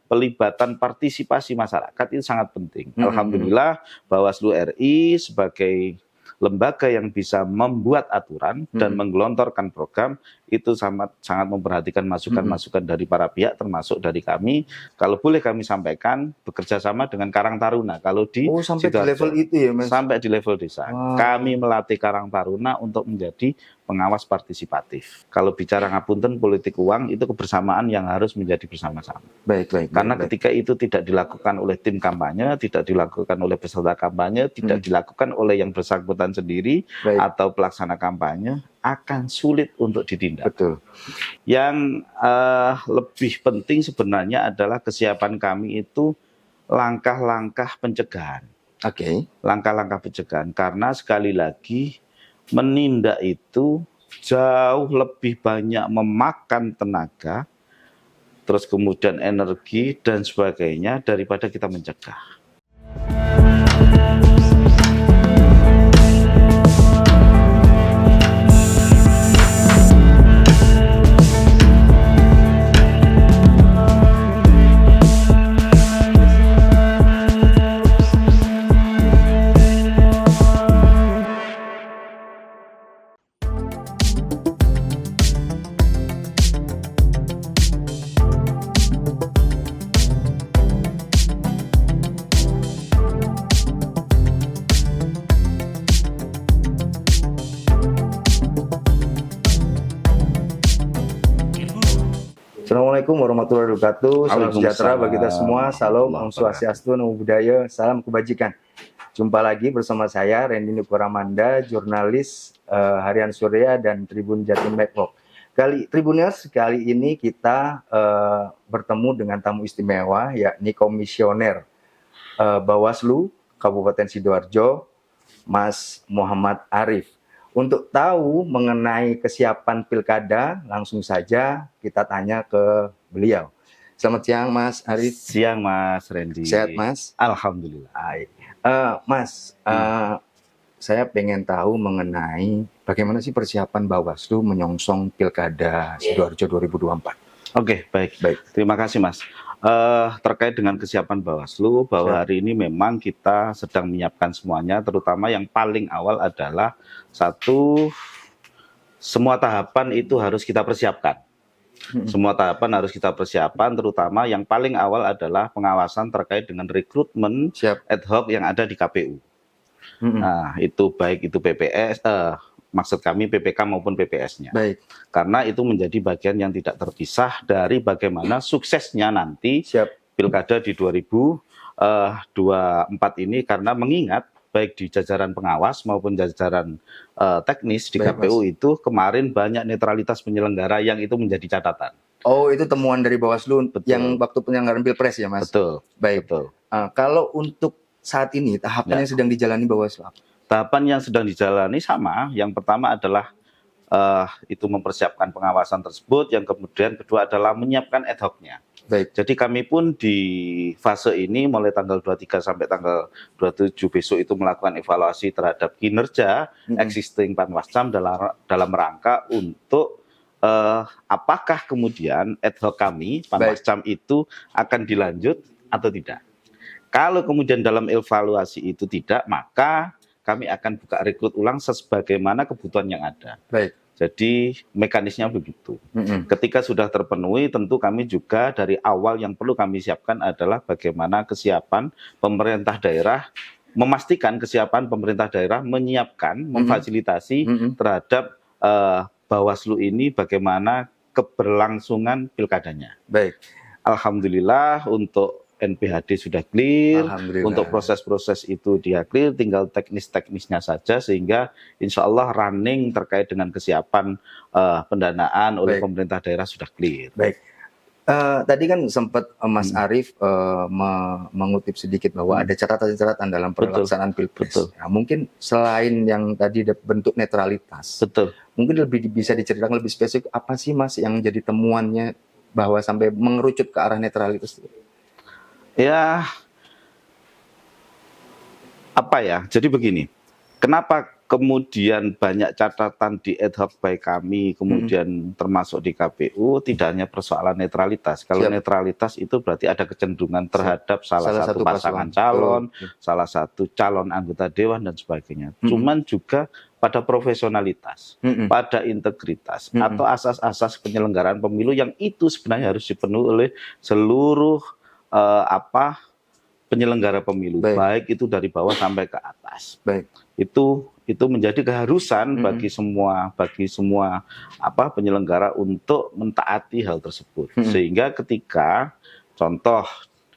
pelibatan partisipasi masyarakat itu sangat penting. Alhamdulillah Bawaslu RI sebagai lembaga yang bisa membuat aturan dan menggelontorkan program itu sangat memperhatikan masukan-masukan dari para pihak termasuk dari kami. Kalau boleh kami sampaikan bekerja sama dengan Karang Taruna. Kalau di sampai di level itu ya, Mas. Sampai di level desa. Kami melatih Karang Taruna untuk menjadi pengawas partisipatif. Kalau bicara ngapunten politik uang itu kebersamaan yang harus menjadi bersama-sama. Baik. Karena ketika itu tidak dilakukan oleh tim kampanye, tidak dilakukan oleh peserta kampanye, tidak dilakukan oleh yang bersangkutan sendiri atau pelaksana kampanye, akan sulit untuk ditindak. Betul. Yang lebih penting sebenarnya adalah kesiapan kami itu langkah-langkah pencegahan. Langkah-langkah pencegahan, karena sekali lagi menindak itu jauh lebih banyak memakan tenaga, terus kemudian energi dan sebagainya daripada kita mencegah. Assalamualaikum warahmatullahi wabarakatuh. Salam sejahtera bagi kita semua. Salam, Om Swastiastu, Namo Buddhaya, salam kebajikan. Jumpa lagi bersama saya Randy Nukuramanda, jurnalis Harian Surya dan Tribun Jatim Network. Tribuners, kali ini kita bertemu dengan tamu istimewa, yakni Komisioner Bawaslu Kabupaten Sidoarjo, Mas Muhammad Arif. Untuk tahu mengenai kesiapan pilkada, langsung saja kita tanya ke beliau. Selamat siang, Mas Arif. Siang, Mas Randy. Sehat, Mas? Alhamdulillah. Mas, saya pengen tahu mengenai bagaimana sih persiapan Bawaslu menyongsong pilkada Sidoarjo 2024. Oke, baik. Terima kasih, Mas. Terkait dengan kesiapan Bawaslu, bahwa hari ini memang kita sedang menyiapkan semuanya, terutama yang paling awal adalah semua tahapan itu harus kita persiapkan. Semua tahapan harus kita persiapkan, terutama yang paling awal adalah pengawasan terkait dengan rekrutmen ad hoc yang ada di KPU. Nah, itu baik itu PPS, maksud kami PPK maupun PPS-nya. Karena itu menjadi bagian yang tidak terpisah dari bagaimana suksesnya nanti pilkada di 2024 ini, karena mengingat baik di jajaran pengawas maupun jajaran teknis di KPU itu kemarin banyak netralitas penyelenggara yang itu menjadi catatan. Oh, itu temuan dari Bawaslu yang waktu penyelenggaraan Pilpres ya, Mas? Betul. Kalau untuk saat ini tahapan yang sedang dijalani Bawaslu, tahapan yang sedang dijalani sama. Yang pertama adalah itu mempersiapkan pengawasan tersebut. Yang kemudian kedua adalah menyiapkan ad hoc-nya. Jadi kami pun di fase ini mulai tanggal 23 sampai tanggal 27 besok itu melakukan evaluasi terhadap kinerja existing Panwascam dalam rangka untuk apakah kemudian ad hoc kami Panwascam itu akan dilanjut atau tidak. Kalau kemudian dalam evaluasi itu tidak, maka kami akan buka rekrut ulang sebagaimana kebutuhan yang ada. Jadi mekanisnya begitu. Ketika sudah terpenuhi, tentu kami juga dari awal yang perlu kami siapkan adalah bagaimana kesiapan pemerintah daerah, memastikan kesiapan pemerintah daerah menyiapkan, memfasilitasi terhadap Bawaslu ini bagaimana keberlangsungan pilkadanya. Alhamdulillah untuk NPHD sudah clear, untuk proses-proses itu dia clear, tinggal teknis-teknisnya saja, sehingga insya Allah running terkait dengan kesiapan pendanaan oleh pemerintah daerah sudah clear. Tadi kan sempat Mas Arif mengutip sedikit bahwa ada catatan-catatan dalam pelaksanaan Pilpres. Nah, mungkin selain yang tadi bentuk netralitas, mungkin lebih bisa diceritakan lebih spesifik apa sih, Mas, yang jadi temuannya bahwa sampai mengerucut ke arah netralitas? Ya, jadi begini, kenapa kemudian banyak catatan di ad hoc by kami, kemudian termasuk di KPU, tidak hanya persoalan netralitas. Kalau netralitas itu berarti ada kecenderungan terhadap salah satu pasangan calon, salah satu calon anggota dewan dan sebagainya. Cuman juga pada profesionalitas, pada integritas, atau asas-asas penyelenggaraan pemilu yang itu sebenarnya harus dipenuhi oleh seluruh penyelenggara pemilu, baik itu dari bawah sampai ke atas. Itu menjadi keharusan bagi semua penyelenggara untuk mentaati hal tersebut. Sehingga ketika contoh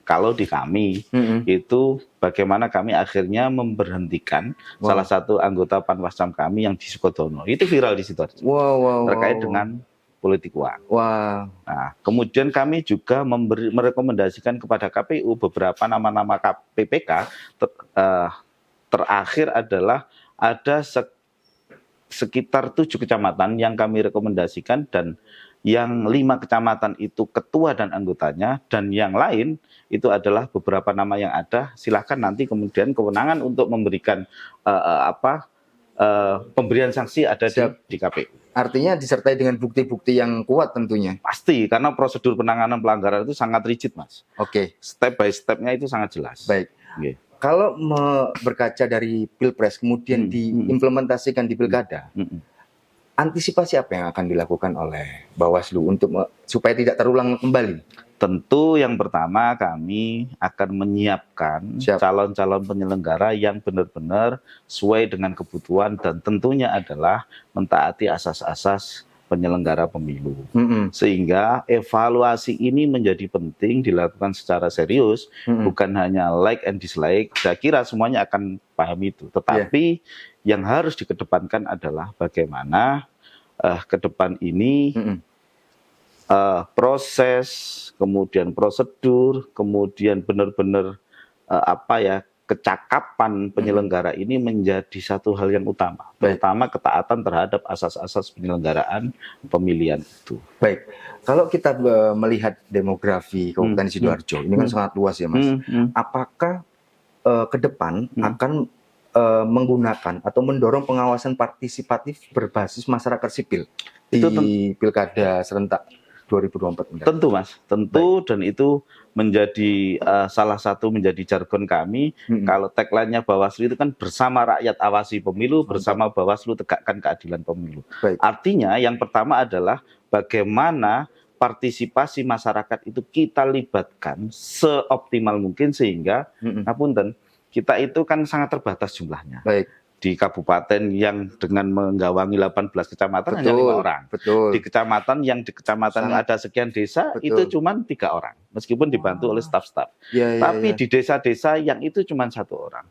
kalau di kami itu bagaimana kami akhirnya memberhentikan salah satu anggota Panwascam kami yang di Sukodono. Itu viral di situ terkait dengan politik uang. Nah, kemudian kami juga merekomendasikan kepada KPU beberapa nama-nama PPK. Terakhir adalah ada sekitar 7 kecamatan yang kami rekomendasikan, dan yang 5 kecamatan itu ketua dan anggotanya, dan yang lain itu adalah beberapa nama yang ada. Silahkan nanti kemudian kewenangan untuk memberikan pemberian sanksi ada di KPU. Artinya disertai dengan bukti-bukti yang kuat tentunya. Pasti, karena prosedur penanganan pelanggaran itu sangat rigid, Mas. Step by stepnya itu sangat jelas. Baik. Kalau berkaca dari Pilpres kemudian diimplementasikan di Pilkada, antisipasi apa yang akan dilakukan oleh Bawaslu supaya tidak terulang kembali? Tentu yang pertama kami akan menyiapkan calon-calon penyelenggara yang benar-benar sesuai dengan kebutuhan dan tentunya adalah mentaati asas-asas penyelenggara pemilu. Sehingga evaluasi ini menjadi penting dilakukan secara serius, bukan hanya like and dislike. Saya kira semuanya akan paham itu. Tetapi yang harus dikedepankan adalah bagaimana ke depan ini proses, kemudian prosedur, kemudian benar-benar kecakapan penyelenggara ini menjadi satu hal yang utama, terutama ketaatan terhadap asas-asas penyelenggaraan pemilihan itu. Baik, kalau kita melihat demografi Kabupaten Sidoarjo, ini kan sangat luas ya, Mas. Apakah ke depan akan menggunakan atau mendorong pengawasan partisipatif berbasis masyarakat sipil di Pilkada serentak 2024? Tentu, Mas, tentu. Dan itu menjadi salah satu menjadi jargon kami. Kalau tagline-nya Bawaslu itu kan bersama rakyat awasi pemilu, bersama Bawaslu tegakkan keadilan pemilu. Artinya yang pertama adalah bagaimana partisipasi masyarakat itu kita libatkan seoptimal mungkin sehingga ngapunten, kita itu kan sangat terbatas jumlahnya. Di kabupaten yang dengan menggawangi 18 kecamatan hanya 5 orang. Di kecamatan yang ada sekian desa itu cuma 3 orang, meskipun dibantu oleh staf-staf. Tapi di desa-desa yang itu cuma 1 orang.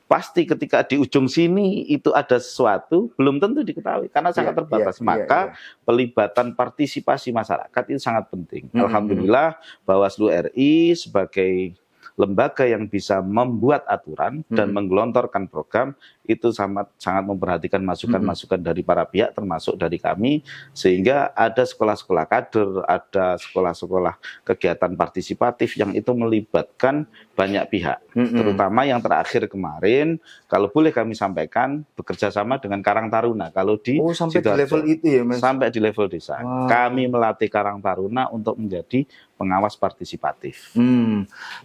Pasti ketika di ujung sini itu ada sesuatu belum tentu diketahui karena sangat terbatas. Maka pelibatan partisipasi masyarakat itu sangat penting. Alhamdulillah Bawaslu RI sebagai lembaga yang bisa membuat aturan dan menggelontorkan program itu sangat memperhatikan masukan-masukan dari para pihak termasuk dari kami, sehingga ada sekolah-sekolah kader, ada sekolah-sekolah kegiatan partisipatif yang itu melibatkan banyak pihak, terutama yang terakhir kemarin kalau boleh kami sampaikan bekerja sama dengan Karang Taruna. Kalau di sampai di level itu ya, Mas? Sampai di level desa. Kami melatih Karang Taruna untuk menjadi pengawas partisipatif.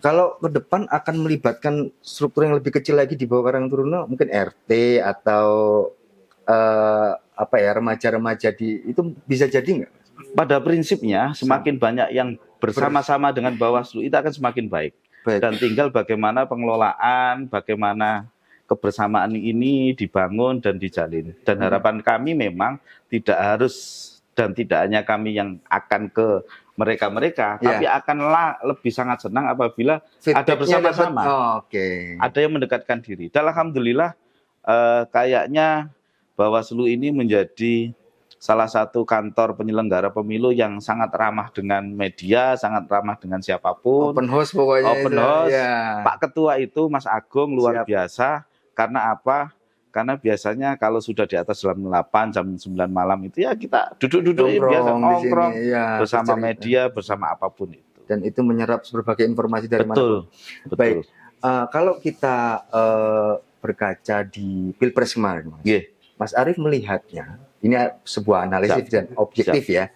Kalau ke depan akan melibatkan struktur yang lebih kecil lagi di bawah Karang Taruna, mungkin RT atau remaja-remaja itu bisa jadi nggak? Pada prinsipnya semakin banyak yang bersama-sama dengan Bawaslu itu akan semakin baik. Dan tinggal bagaimana pengelolaan, bagaimana kebersamaan ini dibangun dan dijalin. Dan harapan kami memang tidak harus dan tidak hanya kami yang akan ke mereka-mereka, tapi akan lebih sangat senang apabila ada bersama-sama. Ada yang mendekatkan diri. Dan alhamdulillah kayaknya Bawaslu ini menjadi salah satu kantor penyelenggara pemilu yang sangat ramah dengan media, sangat ramah dengan siapapun. Open house pokoknya. Open house. Pak Ketua itu Mas Agung luar biasa. Karena apa? Karena biasanya kalau sudah di atas jam 8, jam 9 malam itu ya kita duduk-duduk biasa nongkrong bersama media, bersama apapun itu. Dan itu menyerap berbagai informasi dari mana. Betul. Baik. Kalau kita berkaca di Pilpres kemarin, Mas, Yeah. Mas Arief melihatnya, ini sebuah analisis dan objektif ya,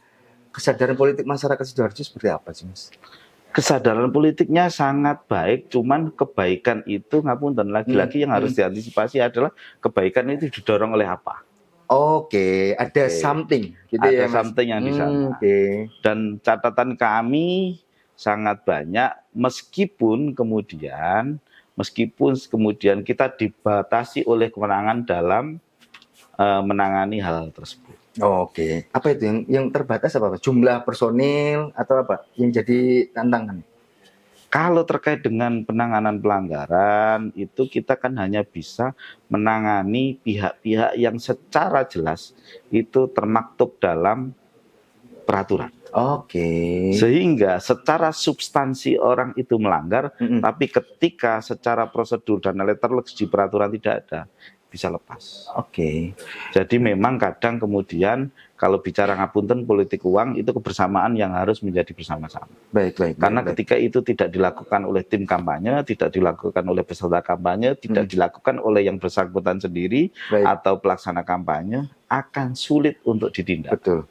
kesadaran politik masyarakat Sidoarjo seperti apa sih, Mas? Kesadaran politiknya sangat baik, cuman kebaikan itu ngapunten lagi-lagi yang harus diantisipasi adalah kebaikan itu didorong oleh apa? Oke, ada something gitu ada ya, Mas. Something yang di sana. Dan catatan kami sangat banyak, meskipun kemudian kita dibatasi oleh kewenangan dalam menangani hal tersebut. Oke, apa itu yang terbatas apa? Jumlah personil atau apa yang jadi tantangan? Kalau terkait dengan penanganan pelanggaran, itu kita kan hanya bisa menangani pihak-pihak yang secara jelas itu termaktub dalam peraturan. Oke. Sehingga secara substansi orang itu melanggar, tapi ketika secara prosedur dan letterleks di peraturan tidak ada, bisa lepas. Oke. Jadi memang kadang kemudian kalau bicara ngapunten politik uang itu kebersamaan yang harus menjadi bersama-sama. Baik. Karena ketika itu tidak dilakukan oleh tim kampanye, tidak dilakukan oleh peserta kampanye, tidak dilakukan oleh yang bersangkutan sendiri atau pelaksana kampanye, akan sulit untuk ditindak. Betul.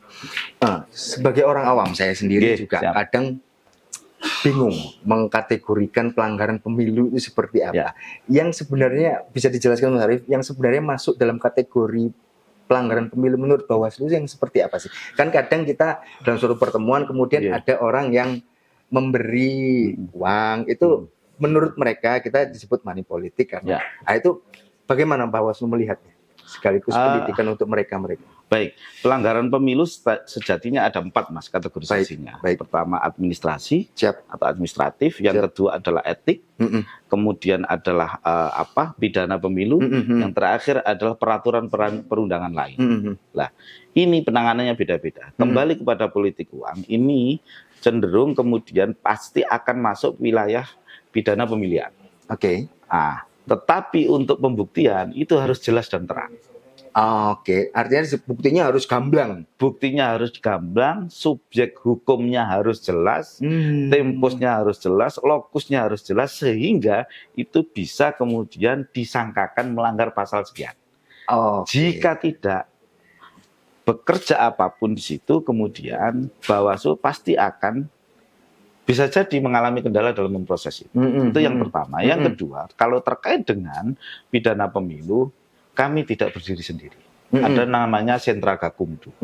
Sebagai orang awam saya sendiri juga kadang bingung mengkategorikan pelanggaran pemilu itu seperti apa. Yang sebenarnya bisa dijelaskan Mas Arief, yang sebenarnya masuk dalam kategori pelanggaran pemilu menurut Bawaslu yang seperti apa sih? Kan kadang kita dalam suatu pertemuan kemudian ada orang yang memberi uang, itu menurut mereka kita disebut money politik karena itu bagaimana Bawaslu melihatnya? Sekaligus pendidikan untuk mereka. Baik, pelanggaran pemilu sejatinya ada 4 Mas kategorisasinya. Pertama administrasi atau administratif, yang kedua adalah etik, kemudian adalah pidana pemilu, yang terakhir adalah peraturan perundangan lain. Nah, ini penanganannya beda-beda. Kembali kepada politik uang, ini cenderung kemudian pasti akan masuk wilayah pidana pemilihan. Oke. Tetapi untuk pembuktian itu harus jelas dan terang. Oke, artinya buktinya harus gamblang. Buktinya harus gamblang, subjek hukumnya harus jelas, temposnya harus jelas, lokusnya harus jelas, sehingga itu bisa kemudian disangkakan melanggar pasal sekian. Jika tidak, bekerja apapun di situ, kemudian Bawaslu pasti akan bisa jadi mengalami kendala dalam memproses itu. Itu yang pertama. Yang kedua, kalau terkait dengan pidana pemilu, kami tidak berdiri sendiri. Ada namanya Sentra Gakumdu.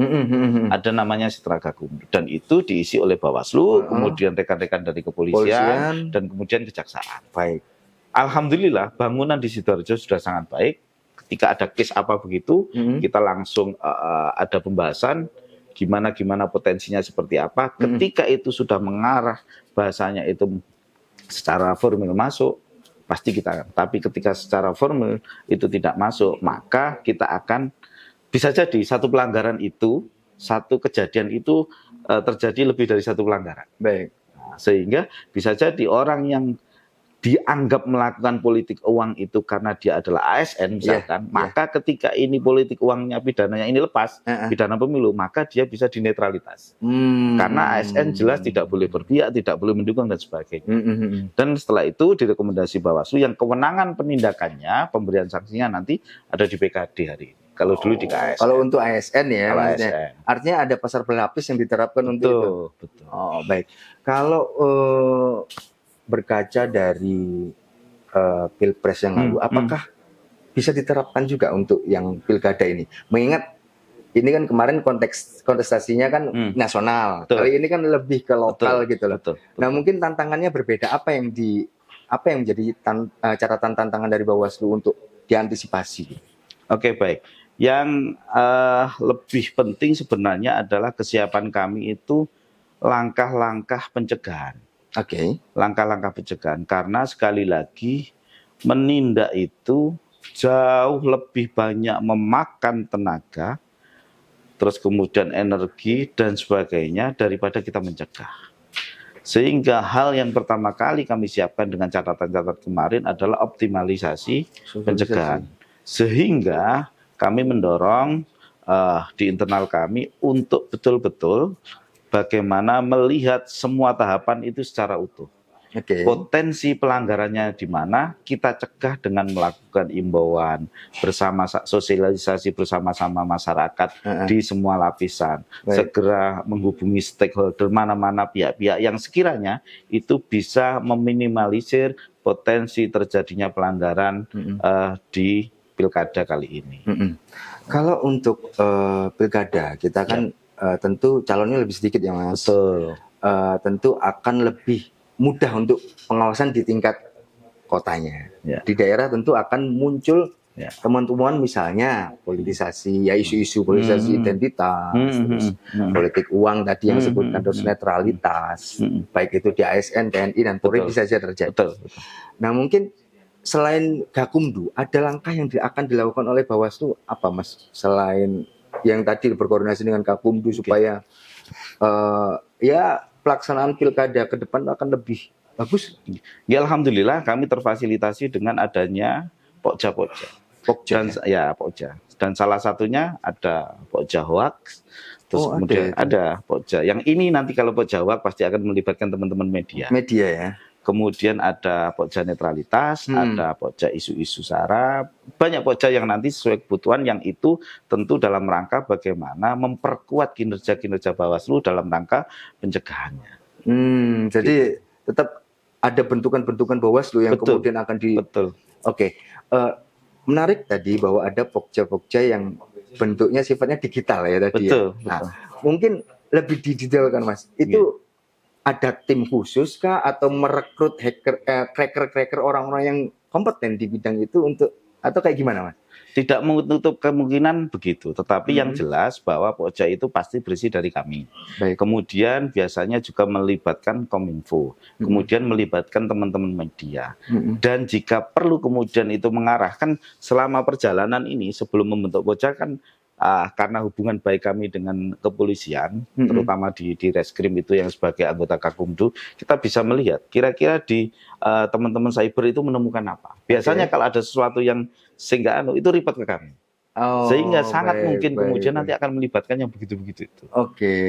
Ada namanya Sentra Gakumdu. Dan itu diisi oleh Bawaslu, kemudian rekan-rekan dari kepolisian, dan kemudian kejaksaan. Baik. Alhamdulillah, bangunan di Sidoarjo sudah sangat baik. Ketika ada case apa begitu, kita langsung ada pembahasan, gimana potensinya seperti apa. Ketika itu sudah mengarah bahasanya itu secara formal masuk, pasti kita akan. Tapi ketika secara formal itu tidak masuk, maka kita akan bisa jadi satu pelanggaran itu, satu kejadian itu terjadi lebih dari satu pelanggaran. Baik. Sehingga bisa jadi orang yang dianggap melakukan politik uang itu karena dia adalah ASN misalkan, maka ketika ini politik uangnya pidananya ini lepas, pidana pemilu, maka dia bisa dinetralitas. Karena ASN jelas tidak boleh berpihak, tidak boleh mendukung dan sebagainya. Dan setelah itu direkomendasi Bawaslu yang kewenangan penindakannya, pemberian sanksinya nanti ada di BKD hari ini. Kalau dulu di KSN. Kalau untuk ASN ya, ASN. Artinya ada pasar berlapis yang diterapkan untuk itu. Betul. Baik. Kalau berkaca dari Pilpres yang lalu, apakah bisa diterapkan juga untuk yang pilkada ini? Mengingat ini kan kemarin kontestasinya kan nasional, kali ini kan lebih ke lokal gitu loh. Nah mungkin tantangannya berbeda. Apa yang menjadi catatan tantangan dari Bawaslu untuk diantisipasi? Oke, baik. Yang lebih penting sebenarnya adalah kesiapan kami itu langkah-langkah pencegahan. Langkah-langkah pencegahan, karena sekali lagi menindak itu jauh lebih banyak memakan tenaga, terus kemudian energi dan sebagainya daripada kita mencegah. Sehingga hal yang pertama kali kami siapkan dengan catatan-catatan kemarin adalah optimalisasi pencegahan. Sehingga kami mendorong di internal kami untuk betul-betul bagaimana melihat semua tahapan itu secara utuh. Potensi pelanggarannya di mana, kita cegah dengan melakukan imbauan bersama, sosialisasi bersama-sama masyarakat di semua lapisan. Segera menghubungi stakeholder, mana-mana pihak-pihak yang sekiranya itu bisa meminimalisir potensi terjadinya pelanggaran di pilkada kali ini. Kalau untuk pilkada, kita kan tentu calonnya lebih sedikit ya Mas. Betul. Tentu akan lebih mudah untuk pengawasan di tingkat kotanya. Di daerah tentu akan muncul teman-teman misalnya politisasi, ya isu-isu politisasi identitas, terus politik uang tadi yang disebutkan, terus netralitas, baik itu di ASN, TNI dan Polri bisa saja terjadi. Nah mungkin selain Gakumdu, ada langkah yang akan dilakukan oleh Bawaslu apa Mas? Selain yang tadi berkoordinasi dengan Gakumdu supaya ya pelaksanaan pilkada ke depan akan lebih bagus. Ya alhamdulillah kami terfasilitasi dengan adanya Pokja. Dan salah satunya ada Pokja Hoax. Terus kemudian ada Pokja. Yang ini nanti kalau Pokja Hoax pasti akan melibatkan teman-teman media. Media ya. Kemudian ada Pokja netralitas, ada Pokja isu-isu SARA, banyak Pokja yang nanti sesuai kebutuhan, yang itu tentu dalam rangka bagaimana memperkuat kinerja-kinerja Bawaslu dalam rangka pencegahannya. Jadi tetap ada bentukan-bentukan Bawaslu yang kemudian akan di... Menarik tadi bahwa ada Pokja-Pokja yang bentuknya sifatnya digital ya tadi. Nah, mungkin lebih didetailkan Mas. Itu ada tim khusus kah atau merekrut cracker orang-orang yang kompeten di bidang itu untuk, atau kayak gimana Mas? Tidak menutup kemungkinan begitu, tetapi yang jelas bahwa Pokja itu pasti bersih dari kami. Kemudian biasanya juga melibatkan Kominfo, kemudian melibatkan teman-teman media. Dan jika perlu kemudian itu mengarahkan selama perjalanan ini sebelum membentuk Pokja kan karena hubungan baik kami dengan kepolisian, terutama di Reskrim itu yang sebagai anggota Gakumdu, kita bisa melihat kira-kira di teman-teman cyber itu menemukan apa. Biasanya kalau ada sesuatu yang sehingga itu report ke kami. Sehingga sangat mungkin kemudian nanti akan melibatkan yang begitu-begitu itu.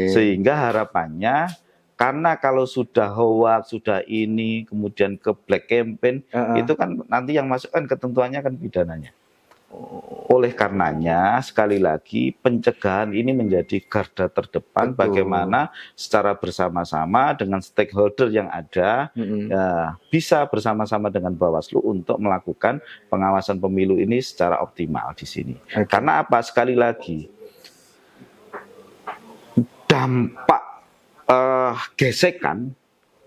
Sehingga harapannya, karena kalau sudah hoax, sudah ini, kemudian ke black campaign, itu kan nanti yang masuk kan ketentuannya kan pidananya. Oleh karenanya sekali lagi pencegahan ini menjadi garda terdepan. Bagaimana secara bersama-sama dengan stakeholder yang ada bisa bersama-sama dengan Bawaslu untuk melakukan pengawasan pemilu ini secara optimal di sini. Karena apa? Sekali lagi dampak gesekan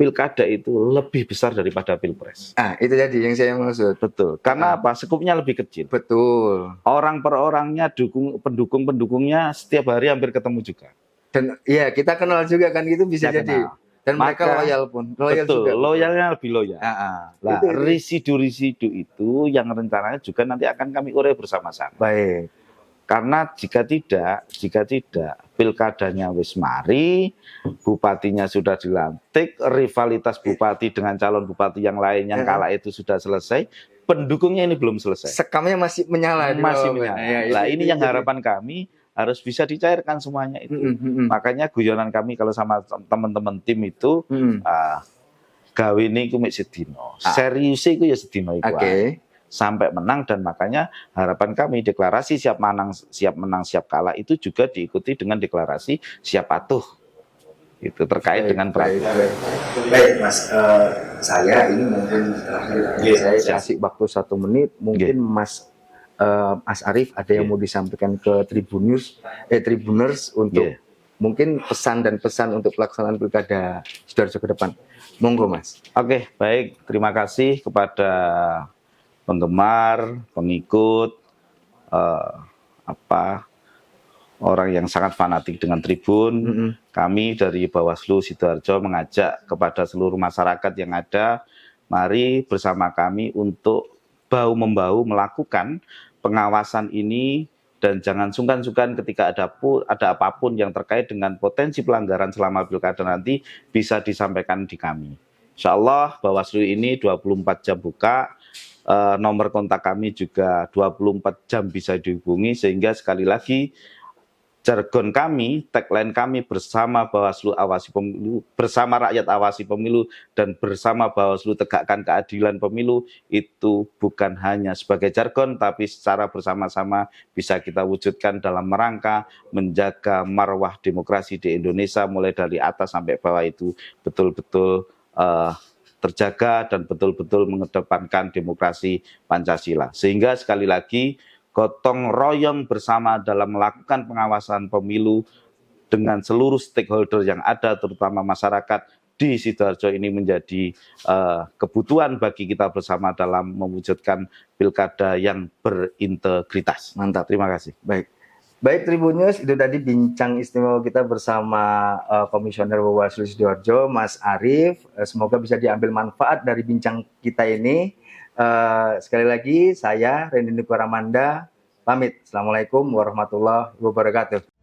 pilkada itu lebih besar daripada pilpres. Itu tadi yang saya maksud. Betul. Karena apa? Skupnya lebih kecil. Betul. Orang per orangnya, pendukung-pendukungnya setiap hari hampir ketemu juga. Dan ya kita kenal juga kan, gitu bisa jadi. Dan mereka loyal pun. Betul. Juga. Loyalnya lebih loyal. Nah, residu-residu itu yang rencananya juga nanti akan kami urai bersama-sama. Baik. Karena jika tidak pilkadanya wis mari, bupatinya sudah dilantik, rivalitas bupati dengan calon bupati yang lain yang kalah itu sudah selesai, pendukungnya ini belum selesai. Sekamnya masih menyala. Nah, ini yang harapan kami harus bisa dicairkan semuanya itu. Makanya guyonan kami kalau sama teman-teman tim itu, gawe ini mek sedino. Serius iku ya sedino iku. Sampai menang, dan makanya harapan kami deklarasi siap menang siap kalah itu juga diikuti dengan deklarasi siap patuh. Itu terkait dengan peraturan. Baik Mas, saya ini mungkin terakhir saya kasih waktu 1 menit, mungkin Mas Arief ada yang mau disampaikan ke Tribuners untuk mungkin pesan untuk pelaksanaan pilkada Sidoarjo ke depan. Monggo Mas. Oke, baik, terima kasih kepada penggemar, pengikut, orang yang sangat fanatik dengan Tribun. Kami dari Bawaslu Sidoarjo mengajak kepada seluruh masyarakat yang ada, mari bersama kami untuk bahu-membahu melakukan pengawasan ini, dan jangan sungkan-sungkan ketika ada apapun yang terkait dengan potensi pelanggaran selama pilkada nanti bisa disampaikan di kami. Insya Allah Bawaslu ini 24 jam buka. Nomor kontak kami juga 24 jam bisa dihubungi, sehingga sekali lagi jargon kami, tagline kami bersama Bawaslu awasi pemilu, bersama rakyat awasi pemilu, dan bersama Bawaslu tegakkan keadilan pemilu, itu bukan hanya sebagai jargon, tapi secara bersama-sama bisa kita wujudkan dalam rangka menjaga marwah demokrasi di Indonesia, mulai dari atas sampai bawah itu betul-betul terjaga dan betul-betul mengedepankan demokrasi Pancasila. Sehingga sekali lagi, gotong royong bersama dalam melakukan pengawasan pemilu dengan seluruh stakeholder yang ada, terutama masyarakat di Sidoarjo ini menjadi kebutuhan bagi kita bersama dalam mewujudkan pilkada yang berintegritas. Mantap. Terima kasih. Baik Tribunnews, itu tadi bincang istimewa kita bersama Komisioner Bawaslu Sidoarjo, Mas Arief. Semoga bisa diambil manfaat dari bincang kita ini. Sekali lagi, saya Randy Nukuramanda pamit. Assalamualaikum warahmatullahi wabarakatuh.